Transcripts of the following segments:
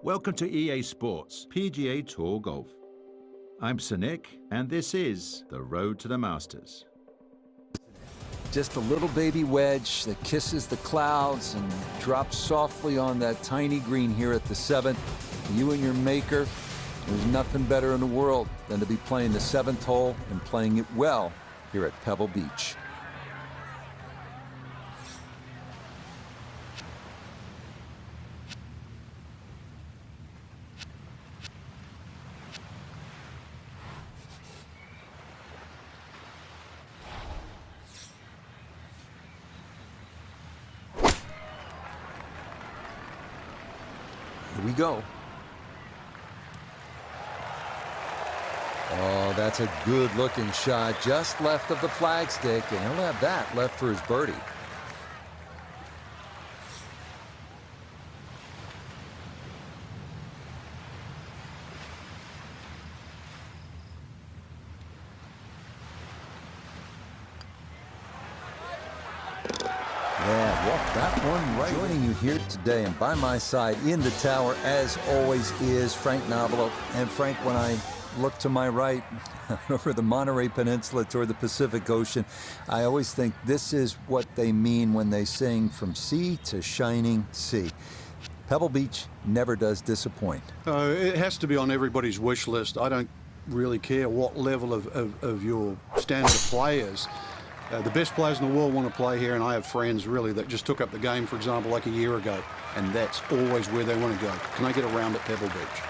Welcome to EA Sports PGA Tour Golf. I'm Sir Nick, and this is the road to the Masters. Just a little baby wedge that kisses the clouds and drops softly on that tiny green here at the 7th. You and your maker, there's nothing better in the world than to be playing the 7th hole and playing it well here at Pebble Beach. Here we go. Oh, that's a good-looking shot, just left of the flagstick, and he'll have that left for his birdie. Yeah, walk that one right. Joining you here today, and by my side in the tower, as always, is Frank Nobilo. And Frank, when I look to my right over the Monterey Peninsula toward the Pacific Ocean, I always think this is what they mean when they sing from sea to shining sea. Pebble Beach never does disappoint. It has to be on everybody's wish list. I don't really care what level of your standard of play is. The best players in the world want to play here, and I have friends really that just took up the game, for example, like a year ago, and that's always where they want to go. Can I get a round at Pebble Beach?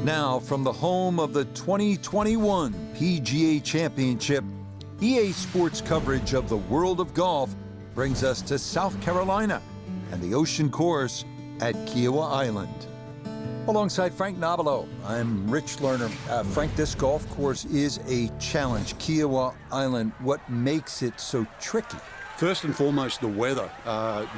Now, from the home of the 2021 PGA Championship, EA Sports coverage of the world of golf brings us to South Carolina and the ocean course at Kiawah Island. Alongside Frank Nobilo, I'm Rich Lerner. Frank, this golf course is a challenge. Kiawah Island, what makes it so tricky? First and foremost, the weather.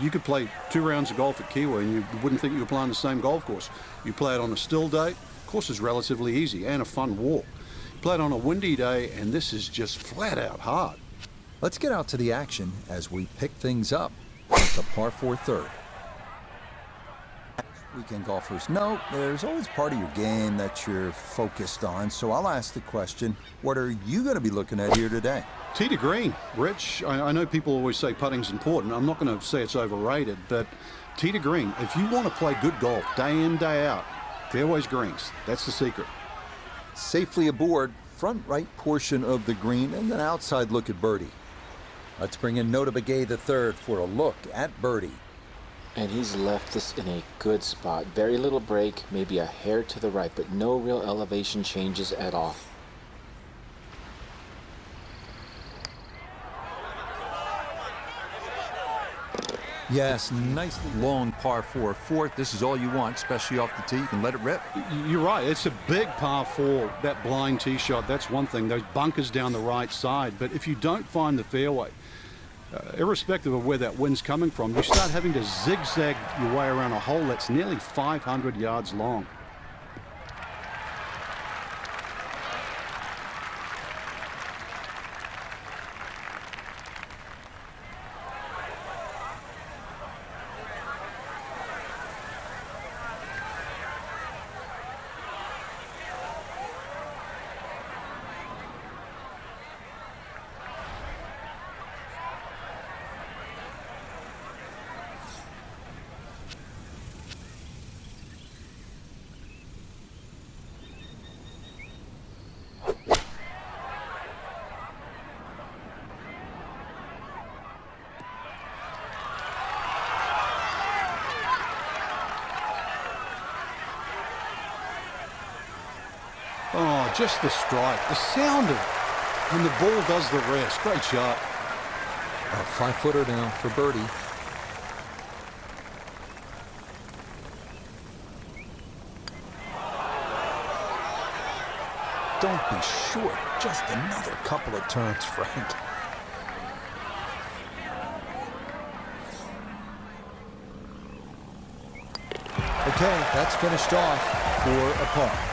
You could play 2 rounds of golf at Kiawah and you wouldn't think you were playing the same golf course. You play it on a still day, course is relatively easy and a fun walk. Play it on a windy day, and this is just flat out hard. Let's get out to the action as we pick things up with the par 4 third. Weekend golfers know there's always part of your game that you're focused on, so I'll ask the question, what are you going to be looking at here today? Tee to green, Rich. I know people always say putting's important. I'm not going to say it's overrated, but tee to green. If you want to play good golf day in, day out, fairways greens, that's the secret. Safely aboard, front right portion of the green, and an outside look at birdie. Let's bring in Nota Begay III for a look at birdie. And he's left this in a good spot. Very little break, maybe a hair to the right, but no real elevation changes at all. Yes, nice long par 4 fourth. This is all you want, especially off the tee. You can let it rip. You're right. It's a big par 4, that blind tee shot. That's one thing. Those bunkers down the right side. But if you don't find the fairway, irrespective of where that wind's coming from, you start having to zigzag your way around a hole that's nearly 500 yards long. just the strike, the sound of it, and the ball does the rest. Great shot. A 5-footer now for birdie. Don't be short. Just another couple of turns, Frank. Okay, that's finished off for a par.